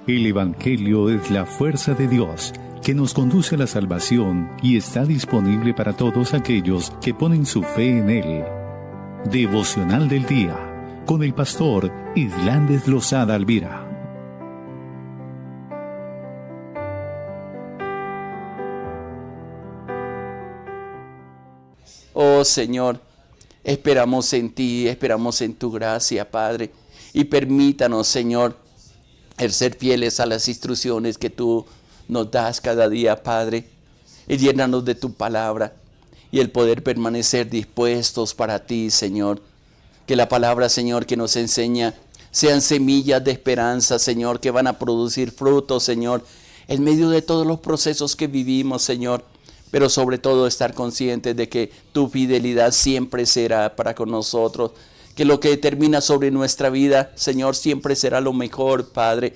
El Evangelio es la fuerza de Dios que nos conduce a la salvación y está disponible para todos aquellos que ponen su fe en Él. Devocional del Día, con el pastor Islandes Lozada Alvira. Oh Señor, esperamos en ti, esperamos en tu gracia, Padre, y permítanos, Señor, el ser fieles a las instrucciones que tú nos das cada día, Padre, y llénanos de tu palabra y el poder permanecer dispuestos para ti, Señor. Que la palabra, Señor, que nos enseña sean semillas de esperanza, Señor, que van a producir frutos, Señor, en medio de todos los procesos que vivimos, Señor. Pero sobre todo estar conscientes de que tu fidelidad siempre será para con nosotros. Que lo que determina sobre nuestra vida, Señor, siempre será lo mejor, Padre.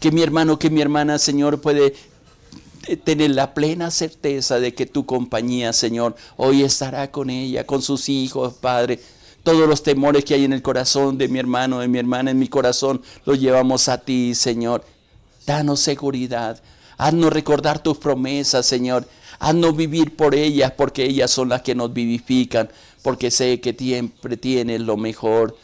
Que mi hermano, que mi hermana, Señor, puede tener la plena certeza de que tu compañía, Señor, hoy estará con ella, con sus hijos, Padre. Todos los temores que hay en el corazón de mi hermano, de mi hermana, en mi corazón, los llevamos a ti, Señor. Danos seguridad. Haznos recordar tus promesas, Señor. Haznos vivir por ellas, porque ellas son las que nos vivifican. Porque sé que siempre tienes lo mejor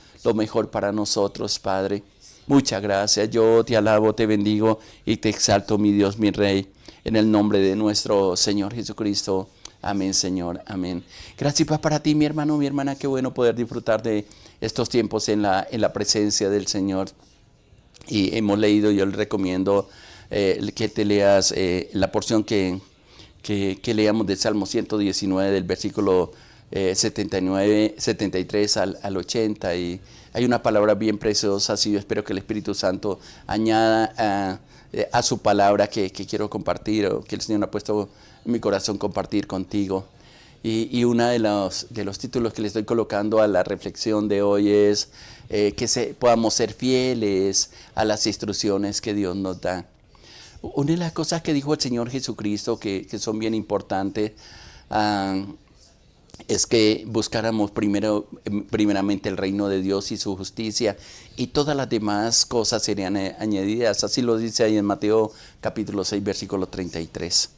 para nosotros, Padre. Muchas gracias. Yo te alabo, te bendigo y te exalto, mi Dios, mi Rey. En el nombre de nuestro Señor Jesucristo. Amén, Señor. Amén. Gracias para ti, mi hermano, mi hermana. Qué bueno poder disfrutar de estos tiempos en la presencia del Señor. Y hemos leído, yo le recomiendo que te leas la porción que leamos del Salmo 119, del versículo 73 al 80. Y hay una palabra bien preciosa, así yo espero que el Espíritu Santo añada a su palabra que quiero compartir, o que el Señor ha puesto en mi corazón compartir contigo. Y uno de los títulos que le estoy colocando a la reflexión de hoy es que podamos ser fieles a las instrucciones que Dios nos da. Una de las cosas que dijo el Señor Jesucristo que son bien importantes es que buscáramos primeramente el reino de Dios y su justicia, y todas las demás cosas serían añadidas. Así lo dice ahí en Mateo capítulo 6, versículo 33.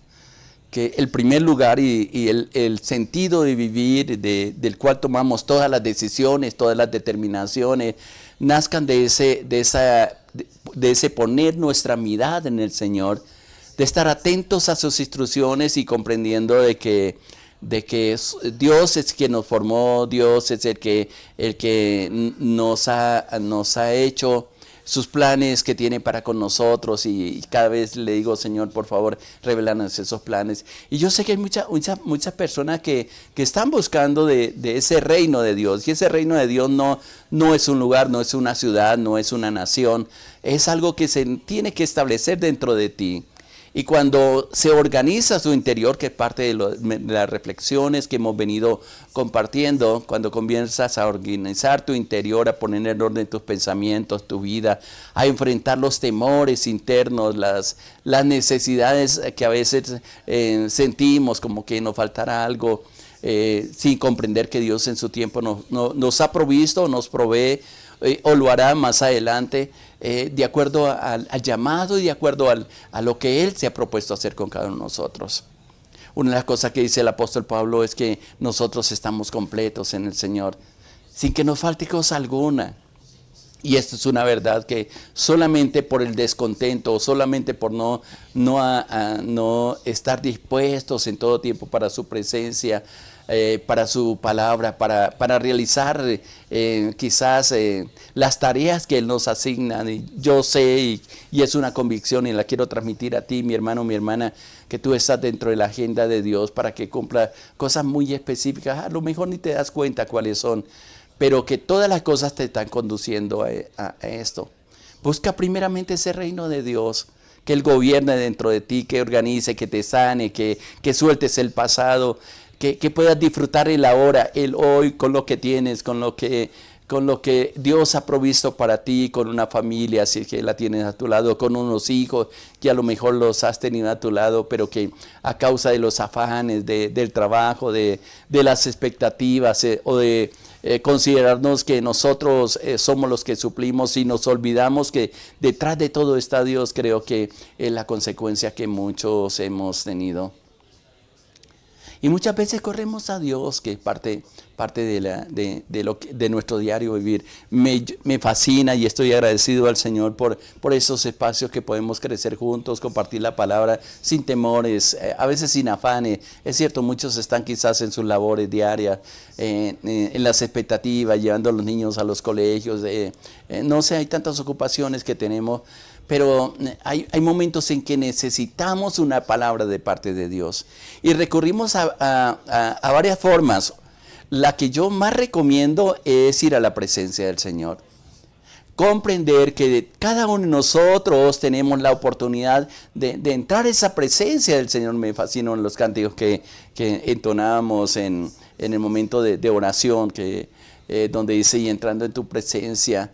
Que el primer lugar y el sentido de vivir, del cual tomamos todas las decisiones, todas las determinaciones, nazcan de ese poner nuestra mirada en el Señor, de estar atentos a sus instrucciones y comprendiendo de que Dios es quien nos formó, Dios es el que nos ha hecho sus planes que tiene para con nosotros, y cada vez le digo, Señor, por favor, revelanos esos planes. Y yo sé que hay muchas personas que están buscando de ese reino de Dios, y ese reino de Dios no es un lugar, no es una ciudad, no es una nación, es algo que se tiene que establecer dentro de ti. Y cuando se organiza su interior, que es parte de las reflexiones que hemos venido compartiendo, cuando comienzas a organizar tu interior, a poner en orden tus pensamientos, tu vida, a enfrentar los temores internos, las necesidades que a veces sentimos como que nos faltará algo, sin comprender que Dios en su tiempo nos ha provisto, nos provee, o lo hará más adelante, de acuerdo al llamado y de acuerdo a lo que Él se ha propuesto hacer con cada uno de nosotros. Una de las cosas que dice el apóstol Pablo es que nosotros estamos completos en el Señor, sin que nos falte cosa alguna. Y esto es una verdad que solamente por el descontento, o solamente por no estar dispuestos en todo tiempo para su presencia, para su palabra, para realizar quizás las tareas que Él nos asigna. Y yo sé, y es una convicción, y la quiero transmitir a ti, mi hermano, mi hermana, que tú estás dentro de la agenda de Dios para que cumpla cosas muy específicas. A lo mejor ni te das cuenta cuáles son, pero que todas las cosas te están conduciendo a esto. Busca primeramente ese reino de Dios, que Él gobierne dentro de ti, que organice, que te sane, que sueltes el pasado, que puedas disfrutar el ahora, el hoy, con lo que tienes, con lo que Dios ha provisto para ti, con una familia, si es que la tienes a tu lado, con unos hijos que a lo mejor los has tenido a tu lado, pero que a causa de los afanes del trabajo, de las expectativas o de considerarnos que nosotros somos los que suplimos y nos olvidamos que detrás de todo está Dios, creo que es la consecuencia que muchos hemos tenido. Y muchas veces corremos a Dios, que es parte de nuestro diario vivir. Me fascina y estoy agradecido al Señor por esos espacios que podemos crecer juntos, compartir la palabra sin temores, a veces sin afanes. Es cierto, muchos están quizás en sus labores diarias, en las expectativas, llevando a los niños a los colegios. No sé, hay tantas ocupaciones que tenemos. Pero hay momentos en que necesitamos una palabra de parte de Dios. Y recurrimos a varias formas. La que yo más recomiendo es ir a la presencia del Señor. Comprender que cada uno de nosotros tenemos la oportunidad de entrar a esa presencia del Señor. Me fascinan los cánticos que entonábamos en el momento de oración, donde dice, y entrando en tu presencia,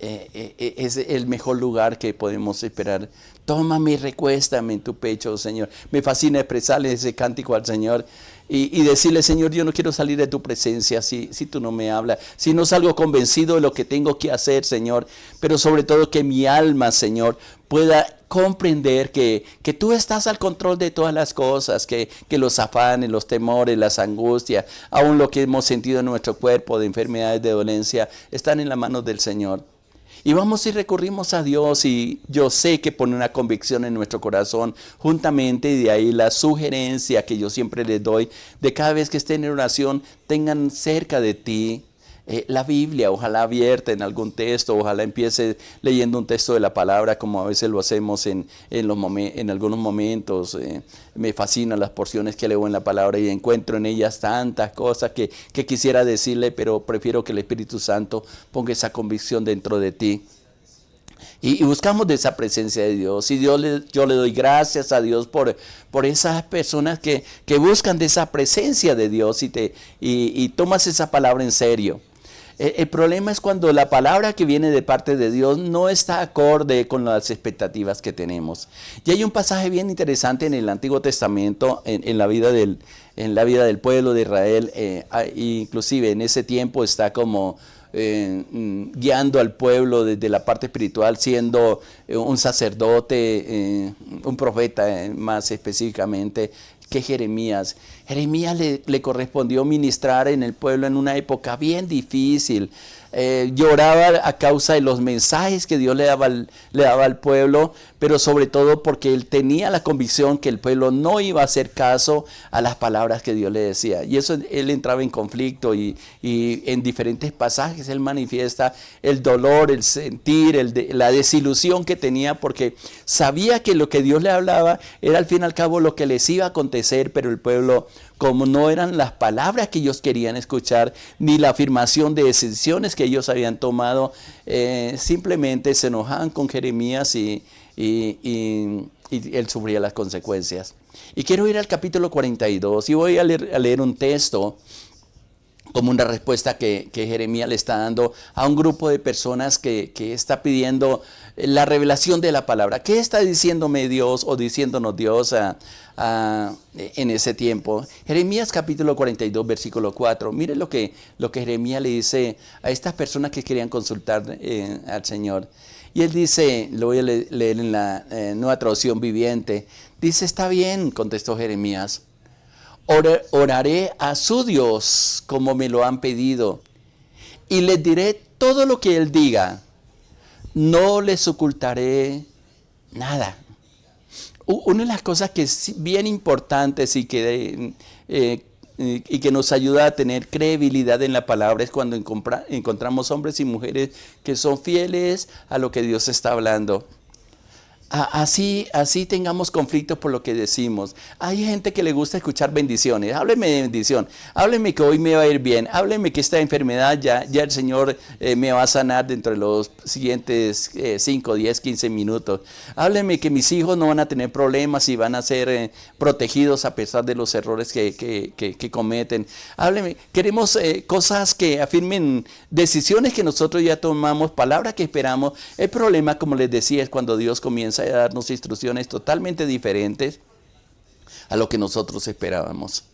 es el mejor lugar que podemos esperar. Tómame y recuéstame en tu pecho, Señor. Me fascina expresarle ese cántico al Señor y decirle, Señor, yo no quiero salir de tu presencia si tú no me hablas, si no salgo convencido de lo que tengo que hacer, Señor, pero sobre todo que mi alma, Señor, pueda comprender que tú estás al control de todas las cosas, que los afanes, los temores, las angustias, aún lo que hemos sentido en nuestro cuerpo de enfermedades, de dolencia, están en las manos del Señor. Y vamos y recurrimos a Dios, y yo sé que pone una convicción en nuestro corazón juntamente, y de ahí la sugerencia que yo siempre les doy, de cada vez que estén en oración, tengan cerca de ti la Biblia, ojalá abierta en algún texto, ojalá empiece leyendo un texto de la palabra, como a veces lo hacemos en algunos momentos. Me fascinan las porciones que leo en la palabra y encuentro en ellas tantas cosas que quisiera decirle, pero prefiero que el Espíritu Santo ponga esa convicción dentro de ti. Y buscamos de esa presencia de Dios. Y yo le doy gracias a Dios por esas personas que buscan de esa presencia de Dios y tomas esa palabra en serio. El problema es cuando la palabra que viene de parte de Dios no está acorde con las expectativas que tenemos. Y hay un pasaje bien interesante en el Antiguo Testamento, en la vida del pueblo de Israel. Inclusive en ese tiempo está como guiando al pueblo desde la parte espiritual, siendo un sacerdote, un profeta más específicamente, que Jeremías. Jeremías le correspondió ministrar en el pueblo en una época bien difícil. Lloraba a causa de los mensajes que Dios le daba al pueblo, pero sobre todo porque él tenía la convicción que el pueblo no iba a hacer caso a las palabras que Dios le decía. Y eso, él entraba en conflicto y en diferentes pasajes él manifiesta el dolor, el sentir, la desilusión que tenía, porque sabía que lo que Dios le hablaba era al fin y al cabo lo que les iba a acontecer, pero el pueblo, como no eran las palabras que ellos querían escuchar, ni la afirmación de decisiones que ellos habían tomado, simplemente se enojaban con Jeremías y él sufría las consecuencias. Y quiero ir al capítulo 42 y voy a leer un texto como una respuesta que Jeremías le está dando a un grupo de personas que está pidiendo la revelación de la palabra. ¿Qué está diciéndome Dios o diciéndonos Dios en ese tiempo? Jeremías capítulo 42, versículo 4. Mire lo que Jeremías le dice a estas personas que querían consultar al Señor. Y él dice, lo voy a leer en la Nueva Traducción Viviente. Dice, está bien, contestó Jeremías. Oraré a su Dios como me lo han pedido y les diré todo lo que Él diga. No les ocultaré nada. Una de las cosas que es bien importantes y que nos ayuda a tener credibilidad en la palabra es cuando encontramos hombres y mujeres que son fieles a lo que Dios está hablando. Así tengamos conflictos por lo que decimos. Hay gente que le gusta escuchar bendiciones. Hábleme de bendición. Hábleme que hoy me va a ir bien. Hábleme que esta enfermedad ya el Señor me va a sanar dentro de los siguientes 5, 10, 15 minutos. Hábleme que mis hijos no van a tener problemas y van a ser protegidos a pesar de los errores que cometen. Hábleme. Queremos cosas que afirmen decisiones que nosotros ya tomamos, palabras que esperamos. El problema, como les decía, es cuando Dios comienza a darnos instrucciones totalmente diferentes a lo que nosotros esperábamos.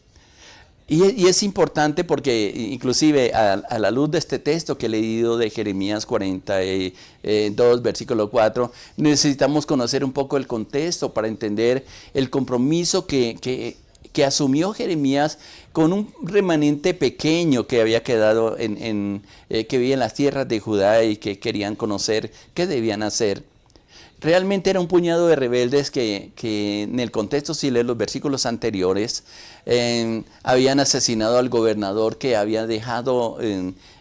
Y es importante porque inclusive a la luz de este texto que he leído de Jeremías 42, versículo 4, necesitamos conocer un poco el contexto para entender el compromiso que asumió Jeremías con un remanente pequeño que había quedado que vivía en las tierras de Judá y que querían conocer qué debían hacer. Realmente era un puñado de rebeldes que en el contexto, si lees los versículos anteriores, habían asesinado al gobernador que había dejado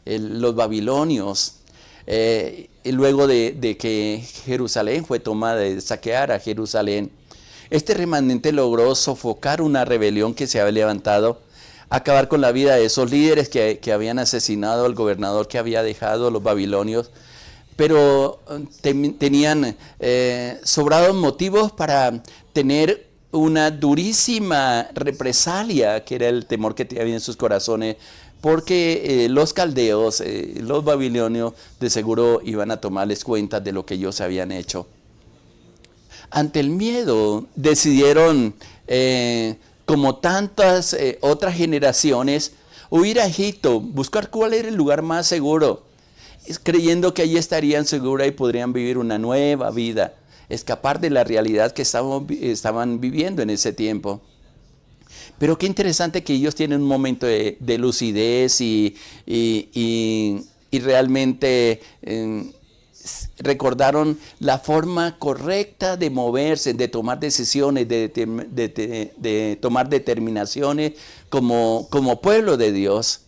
los babilonios. Y luego de que Jerusalén fue tomada, de saquear a Jerusalén, este remanente logró sofocar una rebelión que se había levantado, acabar con la vida de esos líderes que habían asesinado al gobernador que había dejado los babilonios, pero tenían sobrados motivos para tener una durísima represalia, que era el temor que había en sus corazones, porque los caldeos, los babilonios, de seguro iban a tomarles cuenta de lo que ellos habían hecho. Ante el miedo, decidieron, como tantas otras generaciones, huir a Egipto, buscar cuál era el lugar más seguro, creyendo que allí estarían seguros y podrían vivir una nueva vida, escapar de la realidad que estaban viviendo en ese tiempo. Pero qué interesante que ellos tienen un momento de lucidez y realmente recordaron la forma correcta de moverse, de tomar decisiones, de tomar determinaciones como pueblo de Dios.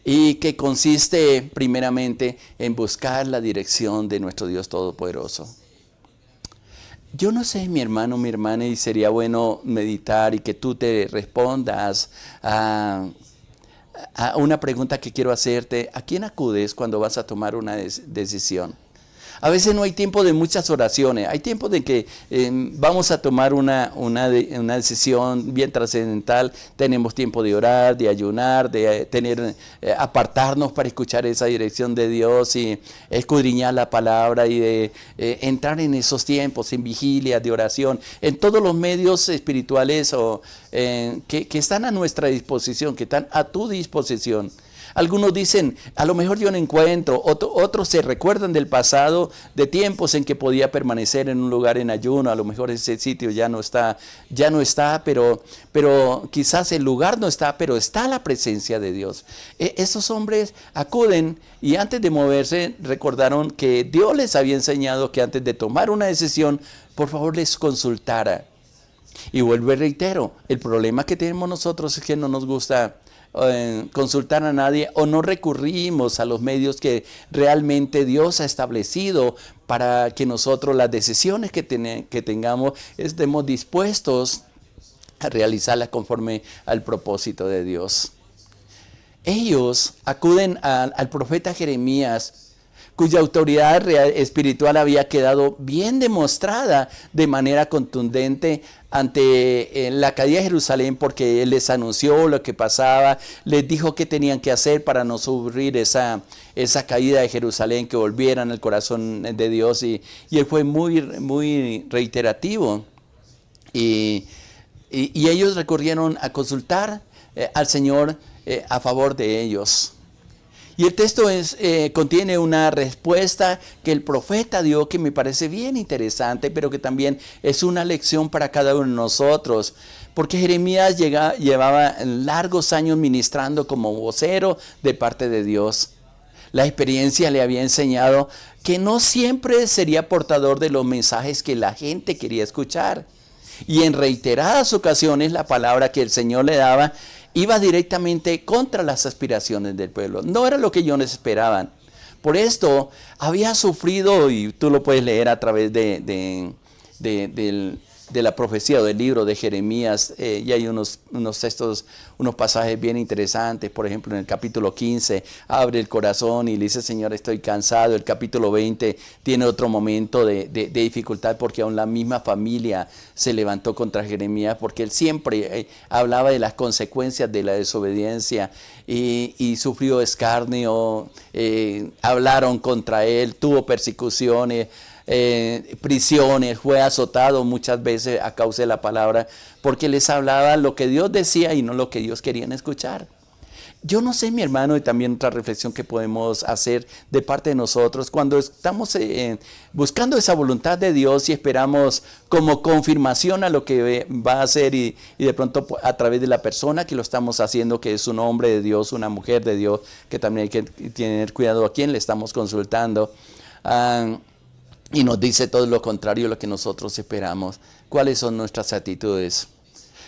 Y que consiste primeramente en buscar la dirección de nuestro Dios Todopoderoso. Yo no sé, mi hermano, mi hermana, y sería bueno meditar y que tú te respondas a una pregunta que quiero hacerte. ¿A quién acudes cuando vas a tomar una decisión? A veces no hay tiempo de muchas oraciones, hay tiempo de que vamos a tomar una decisión bien trascendental, tenemos tiempo de orar, de ayunar, de apartarnos para escuchar esa dirección de Dios y escudriñar la palabra y de entrar en esos tiempos, en vigilia, de oración, en todos los medios espirituales que están a nuestra disposición, que están a tu disposición. Algunos dicen, a lo mejor yo no encuentro, otros se recuerdan del pasado, de tiempos en que podía permanecer en un lugar en ayuno, a lo mejor ese sitio ya no está, pero quizás el lugar no está, pero está la presencia de Dios. Esos hombres acuden y antes de moverse recordaron que Dios les había enseñado que antes de tomar una decisión, por favor les consultara. Y vuelvo y reitero, el problema que tenemos nosotros es que no nos gusta consultar a nadie o no recurrimos a los medios que realmente Dios ha establecido para que nosotros las decisiones que tengamos estemos dispuestos a realizarlas conforme al propósito de Dios. Ellos acuden al profeta Jeremías, cuya autoridad espiritual había quedado bien demostrada de manera contundente ante la caída de Jerusalén, porque él les anunció lo que pasaba, les dijo qué tenían que hacer para no sufrir esa caída de Jerusalén, que volvieran al corazón de Dios, y él fue muy reiterativo. Y ellos recurrieron a consultar al Señor a favor de ellos. Y el texto contiene una respuesta que el profeta dio que me parece bien interesante, pero que también es una lección para cada uno de nosotros. Porque Jeremías llevaba largos años ministrando como vocero de parte de Dios. La experiencia le había enseñado que no siempre sería portador de los mensajes que la gente quería escuchar. Y en reiteradas ocasiones la palabra que el Señor le daba iba directamente contra las aspiraciones del pueblo. No era lo que ellos esperaban. Por esto había sufrido, y tú lo puedes leer a través de la profecía o del libro de Jeremías, y hay unos textos, unos pasajes bien interesantes. Por ejemplo, en el capítulo 15 abre el corazón y le dice: Señor, estoy cansado. El capítulo 20 tiene otro momento de dificultad, porque aún la misma familia se levantó contra Jeremías, porque él siempre hablaba de las consecuencias de la desobediencia y sufrió escarnio, hablaron contra él, tuvo persecuciones. prisiones, fue azotado muchas veces a causa de la palabra, porque les hablaba lo que Dios decía y no lo que ellos querían escuchar. Yo no sé, mi hermano, y también otra reflexión que podemos hacer de parte de nosotros, cuando estamos buscando esa voluntad de Dios y esperamos como confirmación a lo que va a hacer y de pronto a través de la persona que lo estamos haciendo, que es un hombre de Dios, una mujer de Dios, que también hay que tener cuidado a quién le estamos consultando, y nos dice todo lo contrario a lo que nosotros esperamos. ¿Cuáles son nuestras actitudes?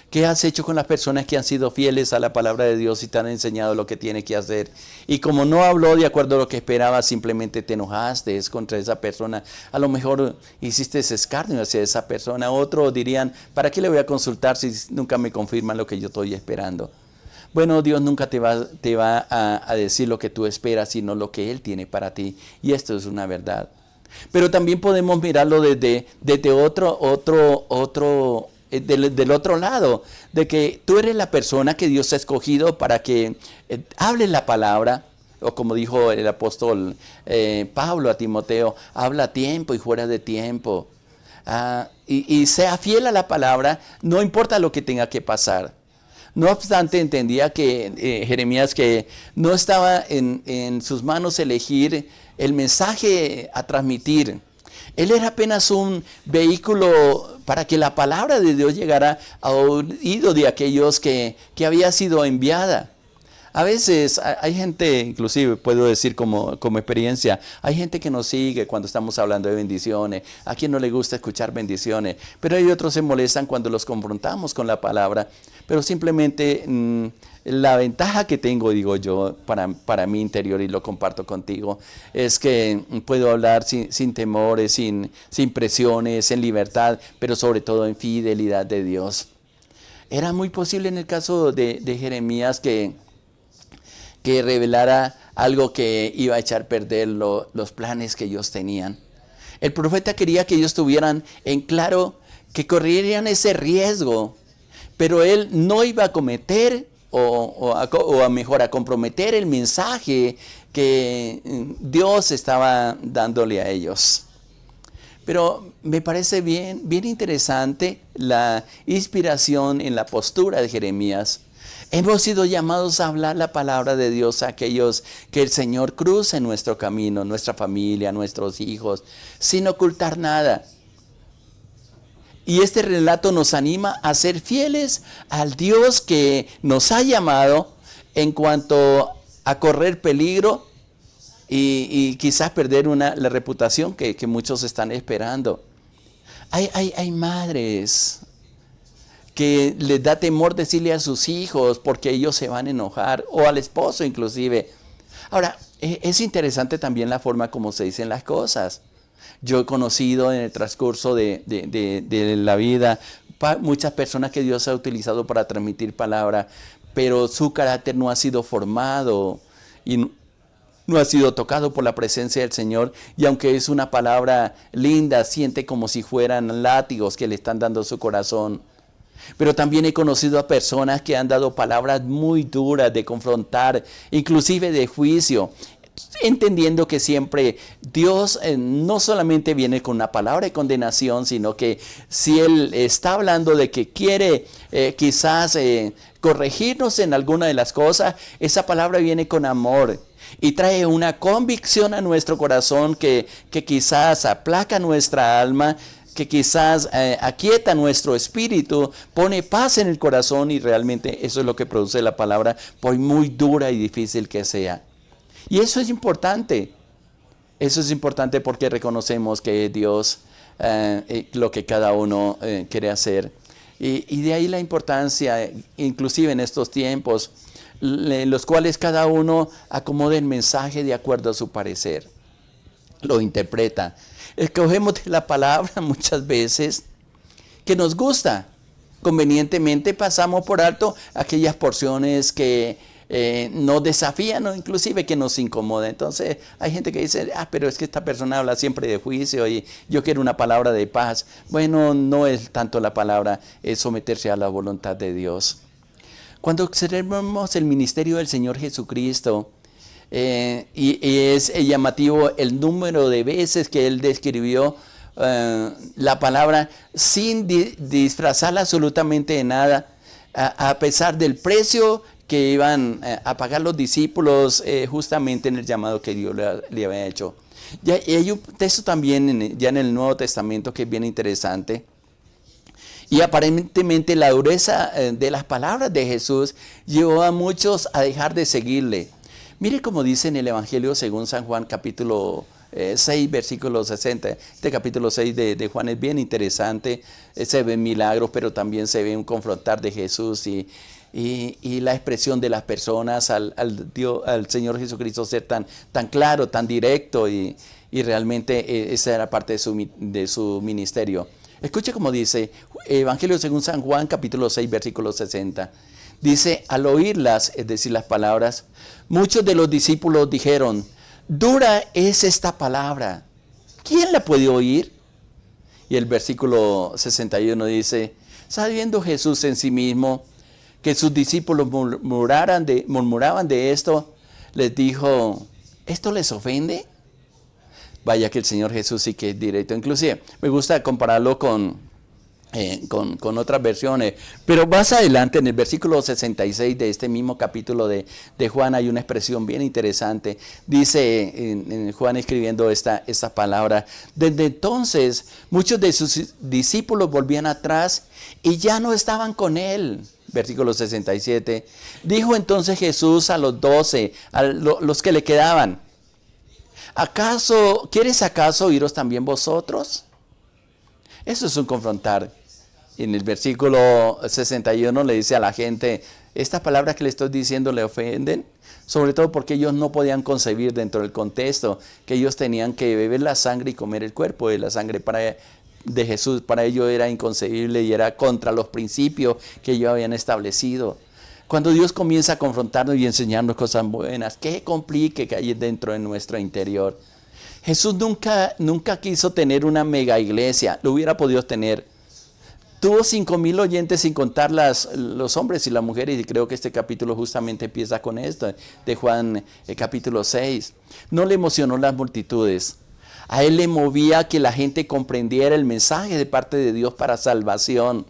¿Qué has hecho con las personas que han sido fieles a la palabra de Dios y te han enseñado lo que tiene que hacer? Y como no habló de acuerdo a lo que esperabas, simplemente te enojaste contra esa persona. A lo mejor hiciste ese escarnio hacia esa persona. Otros dirían, ¿para qué le voy a consultar si nunca me confirman lo que yo estoy esperando? Bueno, Dios nunca te va a decir lo que tú esperas, sino lo que Él tiene para ti. Y esto es una verdad. Pero también podemos mirarlo desde del otro lado, de que tú eres la persona que Dios ha escogido para que hable la palabra, o como dijo el apóstol Pablo a Timoteo, habla a tiempo y fuera de tiempo, y sea fiel a la palabra, no importa lo que tenga que pasar. No obstante, entendía que Jeremías, que no estaba en sus manos elegir el mensaje a transmitir. Él era apenas un vehículo para que la palabra de Dios llegara a oído de aquellos que había sido enviada. A veces hay gente, inclusive puedo decir como experiencia, hay gente que nos sigue cuando estamos hablando de bendiciones, a quien no le gusta escuchar bendiciones, pero hay otros que se molestan cuando los confrontamos con la palabra, pero simplemente la ventaja que tengo, digo yo, para mi interior, y lo comparto contigo, es que puedo hablar sin temores, sin presiones, en libertad, pero sobre todo en fidelidad de Dios. Era muy posible en el caso de Jeremías que revelara algo que iba a echar a perder los planes que ellos tenían. El profeta quería que ellos tuvieran en claro que corrieran ese riesgo, pero él no iba a cometer a comprometer el mensaje que Dios estaba dándole a ellos. Pero me parece bien interesante la inspiración en la postura de Jeremías. Hemos sido llamados a hablar la palabra de Dios a aquellos que el Señor cruce en nuestro camino, nuestra familia, nuestros hijos, sin ocultar nada. Y este relato nos anima a ser fieles al Dios que nos ha llamado en cuanto a correr peligro y quizás perder la reputación que muchos están esperando. Hay madres que les da temor decirle a sus hijos porque ellos se van a enojar, o al esposo inclusive. Ahora, es interesante también la forma como se dicen las cosas. Yo he conocido en el transcurso de la vida muchas personas que Dios ha utilizado para transmitir palabra, pero su carácter no ha sido formado y no ha sido tocado por la presencia del Señor, y aunque es una palabra linda, siente como si fueran látigos que le están dando su corazón. Pero también he conocido a personas que han dado palabras muy duras de confrontar, inclusive de juicio, entendiendo que siempre Dios no solamente viene con una palabra de condenación, sino que si Él está hablando de que quiere quizás corregirnos en alguna de las cosas, esa palabra viene con amor y trae una convicción a nuestro corazón que quizás aplaca nuestra alma, que quizás aquieta nuestro espíritu, pone paz en el corazón, y realmente eso es lo que produce la palabra, por muy dura y difícil que sea. Y eso es importante porque reconocemos que Dios lo que cada uno quiere hacer. Y de ahí la importancia, inclusive en estos tiempos, en los cuales cada uno acomoda el mensaje de acuerdo a su parecer, lo interpreta. Escogemos la palabra muchas veces que nos gusta. Convenientemente pasamos por alto aquellas porciones que nos desafían, o inclusive que nos incomodan. Entonces hay gente que dice, pero es que esta persona habla siempre de juicio y yo quiero una palabra de paz. Bueno, no es tanto la palabra, es someterse a la voluntad de Dios. Cuando observamos el ministerio del Señor Jesucristo, Y es llamativo el número de veces que él describió la palabra sin disfrazarla absolutamente de nada, a pesar del precio que iban a pagar los discípulos justamente en el llamado que Dios le había hecho. Y hay un texto también ya en el Nuevo Testamento que es bien interesante. Y aparentemente la dureza de las palabras de Jesús llevó a muchos a dejar de seguirle. Mire cómo dice en el Evangelio según San Juan capítulo 6, versículo 60. Este capítulo 6 de Juan es bien interesante. Se ven milagros, pero también se ve un confrontar de Jesús y la expresión de las personas al Señor Jesucristo ser tan claro, tan directo y realmente esa era parte de su ministerio. Escuche cómo dice Evangelio según San Juan capítulo 6 versículo 60. Dice, al oírlas, es decir, las palabras, muchos de los discípulos dijeron, dura es esta palabra, ¿quién la puede oír? Y el versículo 61 dice, sabiendo Jesús en sí mismo que sus discípulos murmuraban de esto, les dijo, ¿esto les ofende? Vaya que el Señor Jesús sí que es directo. Inclusive me gusta compararlo con otras versiones. Pero más adelante en el versículo 66 de este mismo capítulo de Juan hay una expresión bien interesante. Dice en Juan escribiendo esta palabra. Desde entonces muchos de sus discípulos volvían atrás y ya no estaban con él. Versículo 67. Dijo entonces Jesús a los 12, a los que le quedaban, ¿quieres acaso iros también vosotros? Eso es un confrontar. En el versículo 61 le dice a la gente, estas palabras que le estoy diciendo le ofenden, sobre todo porque ellos no podían concebir dentro del contexto que ellos tenían que beber la sangre y comer el cuerpo de la sangre de Jesús. Para ellos era inconcebible y era contra los principios que ellos habían establecido. Cuando Dios comienza a confrontarnos y enseñarnos cosas buenas, ¿qué complique que hay dentro de nuestro interior? Jesús nunca quiso tener una mega iglesia, lo hubiera podido tener. Tuvo 5,000 oyentes sin contar los hombres y las mujeres, y creo que este capítulo justamente empieza con esto, de Juan capítulo 6. No le emocionó las multitudes. A él le movía que la gente comprendiera el mensaje de parte de Dios para salvación.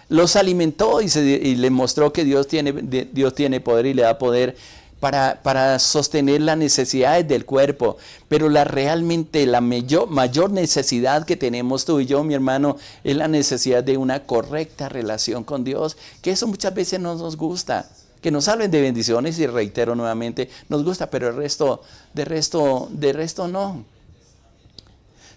Los alimentó y le mostró que Dios tiene poder y le da poder para sostener las necesidades del cuerpo. Pero realmente la mayor necesidad que tenemos tú y yo, mi hermano, es la necesidad de una correcta relación con Dios, que eso muchas veces no nos gusta. Que nos hablen de bendiciones, y reitero nuevamente, nos gusta, pero de resto no.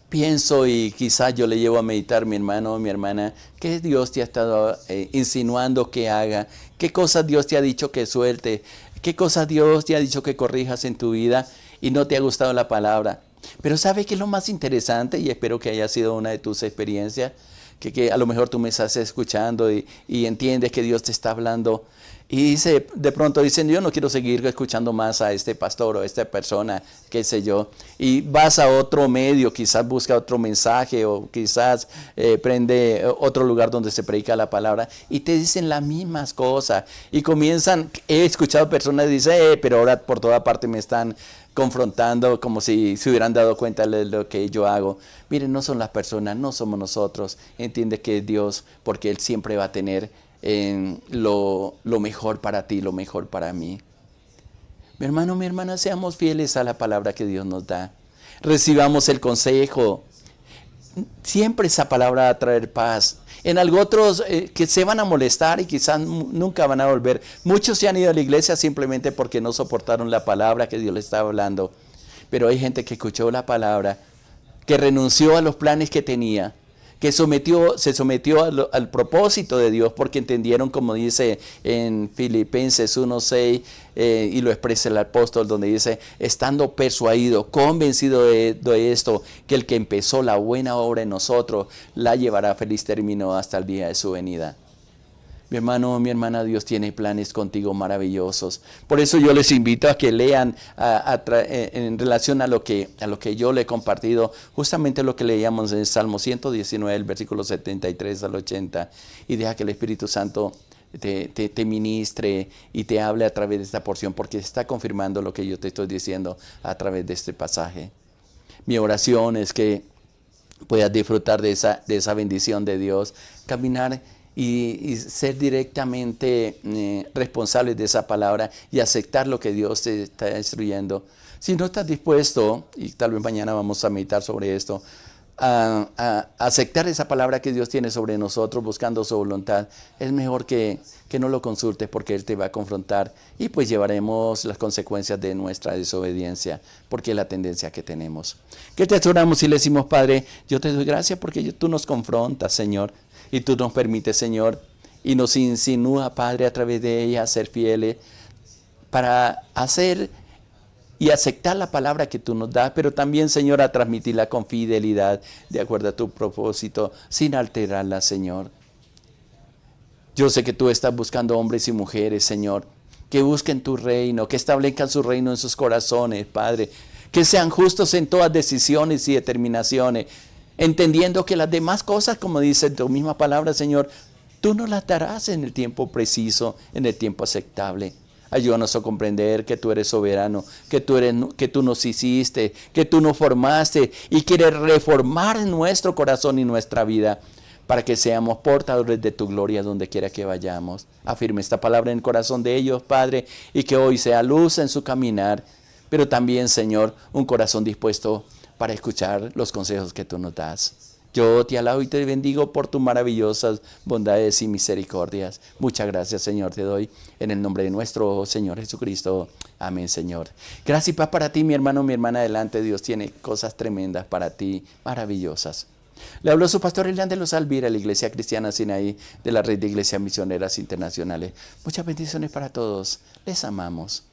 Pienso y quizás yo le llevo a meditar, mi hermano o mi hermana, qué Dios te ha estado insinuando que haga, qué cosas Dios te ha dicho que suelte, qué cosas Dios te ha dicho que corrijas en tu vida y no te ha gustado la palabra. Pero ¿sabe qué es lo más interesante? Y espero que haya sido una de tus experiencias, que a lo mejor tú me estás escuchando y entiendes que Dios te está hablando. Y de pronto dicen, yo no quiero seguir escuchando más a este pastor o a esta persona, qué sé yo. Y vas a otro medio, quizás busca otro mensaje o quizás prende otro lugar donde se predica la palabra y te dicen las mismas cosas. Y he escuchado personas que dicen, pero ahora por toda parte me están confrontando como si se hubieran dado cuenta de lo que yo hago. Miren, no son las personas, no somos nosotros. Entiende que es Dios, porque Él siempre va a tener lo mejor para ti, lo mejor para mí. Mi hermano, mi hermana, seamos fieles a la palabra que Dios nos da. Recibamos el consejo. Siempre esa palabra va a traer paz. En algo otros que se van a molestar y quizás nunca van a volver. Muchos se han ido a la iglesia simplemente porque no soportaron la palabra que Dios les estaba hablando. Pero hay gente que escuchó la palabra, que renunció a los planes que tenía, que se sometió al propósito de Dios, porque entendieron, como dice en Filipenses 1:6, y lo expresa el apóstol, donde dice, estando persuadido, convencido de esto, que el que empezó la buena obra en nosotros, la llevará a feliz término hasta el día de su venida. Mi hermano, mi hermana, Dios tiene planes contigo maravillosos. Por eso yo les invito a que lean en relación a lo que yo le he compartido, justamente lo que leíamos en el Salmo 119, el versículo 73 al 80, y deja que el Espíritu Santo te ministre y te hable a través de esta porción, porque está confirmando lo que yo te estoy diciendo a través de este pasaje. Mi oración es que puedas disfrutar de esa bendición de Dios, caminar y ser directamente responsable de esa palabra y aceptar lo que Dios te está instruyendo. Si no estás dispuesto, y tal vez mañana vamos a meditar sobre esto, a aceptar esa palabra que Dios tiene sobre nosotros, buscando su voluntad, es mejor que no lo consultes, porque Él te va a confrontar y pues llevaremos las consecuencias de nuestra desobediencia, porque es la tendencia que tenemos. Que te oramos y le decimos: Padre, yo te doy gracias porque tú nos confrontas, Señor, y tú nos permites, Señor, y nos insinúa, Padre, a través de ella a ser fieles para hacer y aceptar la palabra que tú nos das, pero también, Señor, a transmitirla con fidelidad, de acuerdo a tu propósito, sin alterarla, Señor. Yo sé que tú estás buscando hombres y mujeres, Señor, que busquen tu reino, que establezcan su reino en sus corazones, Padre, que sean justos en todas decisiones y determinaciones, entendiendo que las demás cosas, como dice tu misma palabra, Señor, tú nos las darás en el tiempo preciso, en el tiempo aceptable. Ayúdanos a comprender que tú eres soberano, que tú nos hiciste, que tú nos formaste y quieres reformar nuestro corazón y nuestra vida para que seamos portadores de tu gloria donde quiera que vayamos. Afirme esta palabra en el corazón de ellos, Padre, y que hoy sea luz en su caminar, pero también, Señor, un corazón dispuesto para escuchar los consejos que tú nos das. Yo te alabo y te bendigo por tus maravillosas bondades y misericordias. Muchas gracias, Señor, te doy en el nombre de nuestro Señor Jesucristo. Amén, Señor. Gracias y paz para ti, mi hermano, mi hermana. Adelante, Dios tiene cosas tremendas para ti, maravillosas. Le habló su pastor Elian de los Alvira, la Iglesia Cristiana Sinaí, de la Red de Iglesias Misioneras Internacionales. Muchas bendiciones para todos. Les amamos.